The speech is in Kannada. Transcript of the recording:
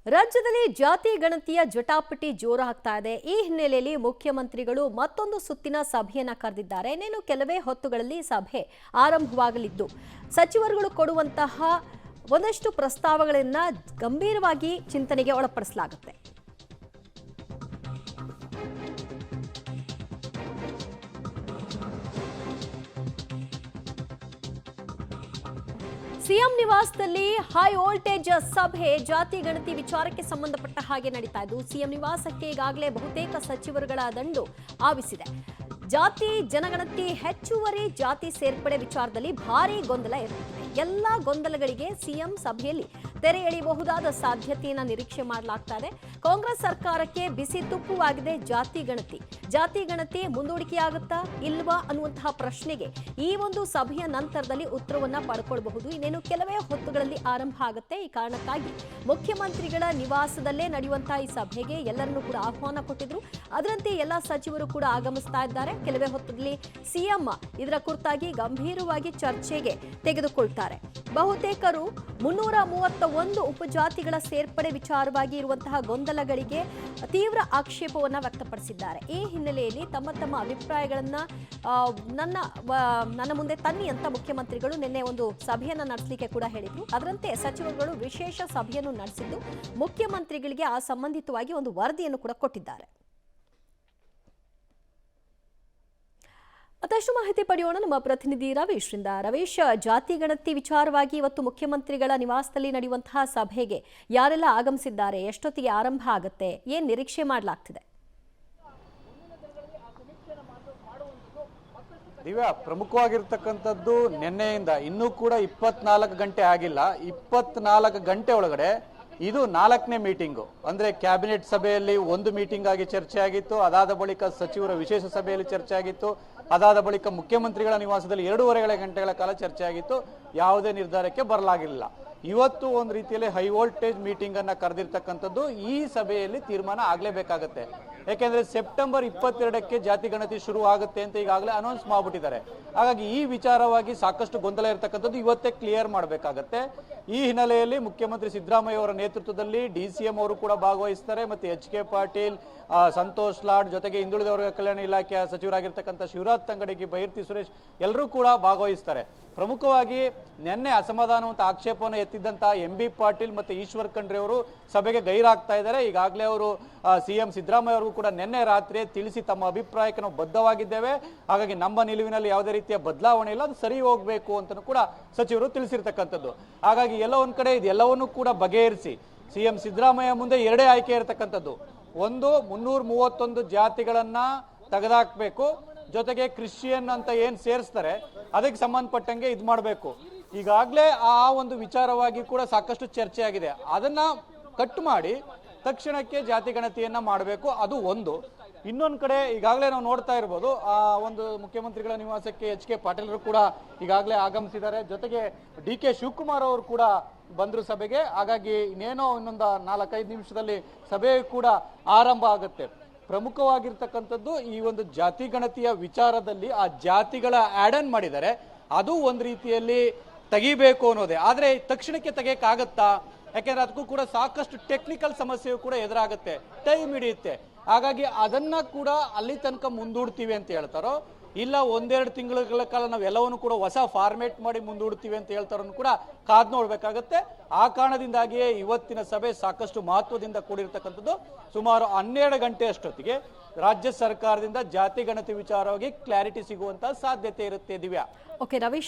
ರಾಜ್ಯದಲ್ಲಿ ಜಾತಿ ಗಣತಿಯ ಜಟಾಪಟಿ ಜೋರಾಗ್ತಾ ಇದೆ. ಈ ಹಿನ್ನೆಲೆಯಲ್ಲಿ ಮುಖ್ಯಮಂತ್ರಿಗಳು ಮತ್ತೊಂದು ಸುತ್ತಿನ ಸಭೆಯನ್ನ ಕರೆದಿದ್ದಾರೆ. ಇನ್ನೇನು ಕೆಲವೇ ಹೊತ್ತುಗಳಲ್ಲಿ ಸಭೆ ಆರಂಭವಾಗಲಿದ್ದು ಸಚಿವರುಗಳು ಕೊಡುವಂತಹ ಒಂದಷ್ಟು ಪ್ರಸ್ತಾವಗಳನ್ನ ಗಂಭೀರವಾಗಿ ಚಿಂತನೆಗೆ ಒಳಪಡಿಸಲಾಗುತ್ತೆ. ಸಿಎಂ ನಿವಾಸದಲ್ಲಿ ಹೈ ವೋಲ್ಟೇಜ್ ಸಭೆ ಜಾತಿ ಗಣತಿ ವಿಚಾರಕ್ಕೆ ಸಂಬಂಧಪಟ್ಟ ಹಾಗೆ ನಡೀತಾ ಇದ್ದು ಸಿಎಂ ನಿವಾಸಕ್ಕೆ ಈಗಾಗಲೇ ಬಹುತೇಕ ಸಚಿವರುಗಳ ದಂಡು ಆವಿಸಿದೆ. ಜಾತಿ ಜನಗಣತಿ ಹೆಚ್ಚುವರಿ ಜಾತಿ ಸೇರ್ಪಡೆ ವಿಚಾರದಲ್ಲಿ ಭಾರೀ ಗೊಂದಲ ಇರುತ್ತದೆ. ಎಲ್ಲ ಗೊಂದಲಗಳಿಗೆ ಸಿಎಂ ಸಭೆಯಲ್ಲಿ ತೆರೆ ಎಳೆಯಬಹುದಾದ ಸಾಧ್ಯತೆಯನ್ನು ನಿರೀಕ್ಷೆ ಮಾಡಲಾಗ್ತಾ ಇದೆ. ಕಾಂಗ್ರೆಸ್ ಸರ್ಕಾರಕ್ಕೆ ಬಿಸಿ ತುಪ್ಪವಾಗಿದೆ ಜಾತಿ ಗಣತಿ ಮುಂದೂಡಿಕೆಯಾಗುತ್ತಾ ಇಲ್ವಾ ಅನ್ನುವಂತಹ ಪ್ರಶ್ನೆಗೆ ಈ ಒಂದು ಸಭೆಯ ನಂತರದಲ್ಲಿ ಉತ್ತರವನ್ನ ಪಡ್ಕೊಳ್ಬಹುದು. ಇನ್ನೇನು ಕೆಲವೇ ಹೊತ್ತುಗಳಲ್ಲಿ ಆರಂಭ ಆಗುತ್ತೆ. ಈ ಕಾರಣಕ್ಕಾಗಿ ಮುಖ್ಯಮಂತ್ರಿಗಳ ನಿವಾಸದಲ್ಲೇ ನಡೆಯುವಂತಹ ಈ ಸಭೆಗೆ ಎಲ್ಲರನ್ನೂ ಕೂಡ ಆಹ್ವಾನ ಕೊಟ್ಟಿದ್ರು. ಅದರಂತೆ ಎಲ್ಲ ಸಚಿವರು ಕೂಡ ಆಗಮಿಸ್ತಾ ಇದ್ದಾರೆ. ಕೆಲವೇ ಹೊತ್ತಲ್ಲಿ ಸಿಎಂ ಇದರ ಕುರಿತಾಗಿ ಗಂಭೀರವಾಗಿ ಚರ್ಚೆಗೆ ತೆಗೆದುಕೊಳ್ತಾರೆ. ಬಹುತೇಕರು 331 ಉಪಜಾತಿಗಳ ಸೇರ್ಪಡೆ ವಿಚಾರವಾಗಿ ಇರುವಂತಹ ಗೊಂದಲಗಳಿಗೆ ತೀವ್ರ ಆಕ್ಷೇಪವನ್ನು ವ್ಯಕ್ತಪಡಿಸಿದ್ದಾರೆ. ಈ ಹಿನ್ನೆಲೆಯಲ್ಲಿ ತಮ್ಮ ಅಭಿಪ್ರಾಯಗಳನ್ನ ನನ್ನ ಮುಂದೆ ತನ್ನಿ ಅಂತ ಮುಖ್ಯಮಂತ್ರಿಗಳು ನಿನ್ನೆ ಒಂದು ಸಭೆಯನ್ನ ನಡೆಸಲಿಕ್ಕೆ ಕೂಡ ಹೇಳಿದ್ರು. ಅದರಂತೆ ಸಚಿವರುಗಳು ವಿಶೇಷ ಸಭೆಯನ್ನು ನಡೆಸಿದ್ದು ಮುಖ್ಯಮಂತ್ರಿಗಳಿಗೆ ಆ ಸಂಬಂಧಿತವಾಗಿ ಒಂದು ವರದಿಯನ್ನು ಕೂಡ ಕೊಟ್ಟಿದ್ದಾರೆ. ಮತ್ತಷ್ಟು ಮಾಹಿತಿ ಪಡೆಯೋಣ ನಮ್ಮ ಪ್ರತಿನಿಧಿ ರವೀಶ್ರಿಂದ. ರವೀಶ್, ಜಾತಿ ಗಣತಿ ವಿಚಾರವಾಗಿ ಇವತ್ತು ಮುಖ್ಯಮಂತ್ರಿಗಳ ನಿವಾಸದಲ್ಲಿ ನಡೆಯುವಂತಹ ಸಭೆಗೆ ಯಾರೆಲ್ಲ ಆಗಮಿಸಿದ್ದಾರೆ, ಎಷ್ಟೊತ್ತಿಗೆ ಆರಂಭ ಆಗುತ್ತೆ, ಏನ್ ನಿರೀಕ್ಷೆ ಮಾಡಲಾಗ್ತಿದೆ? ದಿವ್ಯಾ, ಪ್ರಮುಖವಾಗಿರ್ತಕ್ಕಂಥದ್ದು ನಿನ್ನೆಯಿಂದ ಇನ್ನೂ ಕೂಡ 24 ಗಂಟೆ ಆಗಿಲ್ಲ. 24 ಗಂಟೆ ಒಳಗಡೆ ಇದು 4ನೇ ಮೀಟಿಂಗು. ಅಂದ್ರೆ ಕ್ಯಾಬಿನೆಟ್ ಸಭೆಯಲ್ಲಿ ಒಂದು ಮೀಟಿಂಗ್ ಆಗಿ ಚರ್ಚೆ ಆಗಿತ್ತು. ಅದಾದ ಬಳಿಕ ಸಚಿವರ ವಿಶೇಷ ಸಭೆಯಲ್ಲಿ ಚರ್ಚೆ ಆಗಿತ್ತು. ಅದಾದ ಬಳಿಕ ಮುಖ್ಯಮಂತ್ರಿಗಳ ನಿವಾಸದಲ್ಲಿ 2.5 ಗಂಟೆಗಳ ಕಾಲ ಚರ್ಚೆ ಆಗಿತ್ತು. ಯಾವುದೇ ನಿರ್ಧಾರಕ್ಕೆ ಬರಲಾಗಿಲ್ಲ. ಇವತ್ತು ಒಂದು ರೀತಿಯಲ್ಲಿ ಹೈ ವೋಲ್ಟೇಜ್ ಮೀಟಿಂಗ್ ಅನ್ನ ಕರೆದಿರ್ತಕ್ಕಂಥದ್ದು. ಈ ಸಭೆಯಲ್ಲಿ ತೀರ್ಮಾನ ಆಗ್ಲೇಬೇಕಾಗತ್ತೆ. ಯಾಕೆಂದ್ರೆ ಸೆಪ್ಟೆಂಬರ್ 22ಕ್ಕೆ ಜಾತಿ ಗಣತಿ ಶುರು ಆಗುತ್ತೆ ಅಂತ ಈಗಾಗಲೇ ಅನೌನ್ಸ್ ಮಾಡ್ಬಿಟ್ಟಿದ್ದಾರೆ. ಹಾಗಾಗಿ ಈ ವಿಚಾರವಾಗಿ ಸಾಕಷ್ಟು ಗೊಂದಲ ಇರತಕ್ಕಂಥದ್ದು ಇವತ್ತೇ ಕ್ಲಿಯರ್ ಮಾಡಬೇಕಾಗತ್ತೆ. ಈ ಹಿನ್ನೆಲೆಯಲ್ಲಿ ಮುಖ್ಯಮಂತ್ರಿ ಸಿದ್ದರಾಮಯ್ಯ ಅವರ ನೇತೃತ್ವದಲ್ಲಿ DCM ಅವರು ಕೂಡ ಭಾಗವಹಿಸ್ತಾರೆ. ಮತ್ತೆ HK ಪಾಟೀಲ್, ಸಂತೋಷ್ ಲಾಡ್, ಜೊತೆಗೆ ಹಿಂದುಳಿದ ವರ್ಗ ಕಲ್ಯಾಣ ಇಲಾಖೆಯ ಸಚಿವರಾಗಿರ್ತಕ್ಕಂಥ ಶಿವರಾಜ್ ತಂಗಡಗಿ, ಬೈರ್ತಿ ಸುರೇಶ್ ಎಲ್ಲರೂ ಕೂಡ ಭಾಗವಹಿಸ್ತಾರೆ. ಪ್ರಮುಖವಾಗಿ ನಿನ್ನೆ ಅಸಮಾಧಾನ ಅಂತ ಆಕ್ಷೇಪವನ್ನು ಎತ್ತಿದ್ದಂತಹ MB ಪಾಟೀಲ್ ಮತ್ತೆ ಈಶ್ವರ್ ಖಂಡ್ರೆ ಅವರು ಸಭೆಗೆ ಗೈರಾಗ್ತಾ ಇದ್ದಾರೆ. ಈಗಾಗಲೇ ಅವರು CM ಸಿದ್ದರಾಮಯ್ಯ ಅವರಿಗೂ ಕೂಡ ನಿನ್ನೆ ರಾತ್ರಿ ತಿಳಿಸಿ ತಮ್ಮ ಅಭಿಪ್ರಾಯಕ್ಕೆ ನಾವು ಬದ್ಧವಾಗಿದ್ದೇವೆ, ಹಾಗಾಗಿ ನಮ್ಮ ನಿಲುವಿನಲ್ಲಿ ಯಾವುದೇ ರೀತಿಯ ಬದಲಾವಣೆ ಇಲ್ಲ, ಅದು ಸರಿ ಹೋಗ್ಬೇಕು ಅಂತ ಕೂಡ ಸಚಿವರು ತಿಳಿಸಿರ್ತಕ್ಕಂಥದ್ದು. ಹಾಗಾಗಿ ಎಲ್ಲ ಒಂದ್ ಕಡೆ ಇದೆಲ್ಲವನ್ನೂ ಕೂಡ ಬಗೆಹರಿಸಿ CM ಸಿದ್ದರಾಮಯ್ಯ ಮುಂದೆ ಎರಡೇ ಆಯ್ಕೆ ಇರತಕ್ಕಂಥದ್ದು. ಒಂದು, 331 ಜಾತಿಗಳನ್ನ ತೆಗೆದಾಕ್ಬೇಕು, ಜೊತೆಗೆ ಕ್ರಿಶ್ಚಿಯನ್ ಅಂತ ಏನ್ ಸೇರಿಸ್ತಾರೆ ಅದಕ್ಕೆ ಸಂಬಂಧಪಟ್ಟಂಗೆ ಇದು ಮಾಡಬೇಕು. ಈಗಾಗಲೇ ಆ ಒಂದು ವಿಚಾರವಾಗಿ ಕೂಡ ಸಾಕಷ್ಟು ಚರ್ಚೆ ಆಗಿದೆ. ಅದನ್ನ ಕಟ್ ಮಾಡಿ ತಕ್ಷಣಕ್ಕೆ ಜಾತಿ ಗಣತಿಯನ್ನ ಮಾಡಬೇಕು, ಅದು ಒಂದು. ಇನ್ನೊಂದು ಕಡೆ ಈಗಾಗಲೇ ನಾವು ನೋಡ್ತಾ ಇರ್ಬೋದು, ಆ ಒಂದು ಮುಖ್ಯಮಂತ್ರಿಗಳ ನಿವಾಸಕ್ಕೆ HK ಪಾಟೀಲರು ಕೂಡ ಈಗಾಗಲೇ ಆಗಮಿಸಿದ್ದಾರೆ. ಜೊತೆಗೆ DK ಶಿವಕುಮಾರ್ ಅವರು ಕೂಡ ಬಂದ್ರು ಸಭೆಗೆ. ಹಾಗಾಗಿ ಇನ್ನೇನೋ ಇನ್ನೊಂದು 4-5 ನಿಮಿಷದಲ್ಲಿ ಸಭೆ ಕೂಡ ಆರಂಭ ಆಗುತ್ತೆ. ಪ್ರಮುಖವಾಗಿರ್ತಕ್ಕಂಥದ್ದು ಈ ಒಂದು ಜಾತಿ ಗಣತಿಯ ವಿಚಾರದಲ್ಲಿ ಆ ಜಾತಿಗಳ ಆಡ್ ಆನ್ ಮಾಡಿದ್ದಾರೆ, ಅದು ಒಂದು ರೀತಿಯಲ್ಲಿ ತೆಗಿಬೇಕು ಅನ್ನೋದೇ. ಆದ್ರೆ ತಕ್ಷಣಕ್ಕೆ ತೆಗಿಯಕ್ಕಾಗತ್ತಾ? ಯಾಕೆಂದ್ರೆ ಅದಕ್ಕೂ ಕೂಡ ಸಾಕಷ್ಟು ಟೆಕ್ನಿಕಲ್ ಸಮಸ್ಯೆಯು ಕೂಡ ಎದುರಾಗುತ್ತೆ, ಟೈಮ್ ಹಿಡಿಯುತ್ತೆ. ಹಾಗಾಗಿ ಅದನ್ನ ಕೂಡ ಅಲ್ಲಿ ತನಕ ಮುಂದೂಡ್ತೀವಿ ಅಂತ ಹೇಳ್ತಾರೋ, ಇಲ್ಲ 1-2 ತಿಂಗಳ ಕಾಲ ನಾವೆಲ್ಲವನ್ನು ಕೂಡ ಹೊಸ ಫಾರ್ಮೇಟ್ ಮಾಡಿ ಮುಂದೂಡ್ತೀವಿ ಅಂತ ಹೇಳ್ತಾರೋ ಕೂಡ ಕಾದ್ ನೋಡ್ಬೇಕಾಗತ್ತೆ. ಆ ಕಾರಣದಿಂದಾಗಿಯೇ ಇವತ್ತಿನ ಸಭೆ ಸಾಕಷ್ಟು ಮಹತ್ವದಿಂದ ಕೂಡಿರ್ತಕ್ಕಂಥದ್ದು. ಸುಮಾರು 12 ಗಂಟೆ ಅಷ್ಟೊತ್ತಿಗೆ ರಾಜ್ಯ ಸರ್ಕಾರದಿಂದ ಜಾತಿ ಗಣತಿ ವಿಚಾರವಾಗಿ ಕ್ಲಾರಿಟಿ ಸಿಗುವಂತಹ ಸಾಧ್ಯತೆ ಇರುತ್ತೆ. ದಿವ್ಯಾ. ಓಕೆ ರವೀಶ್.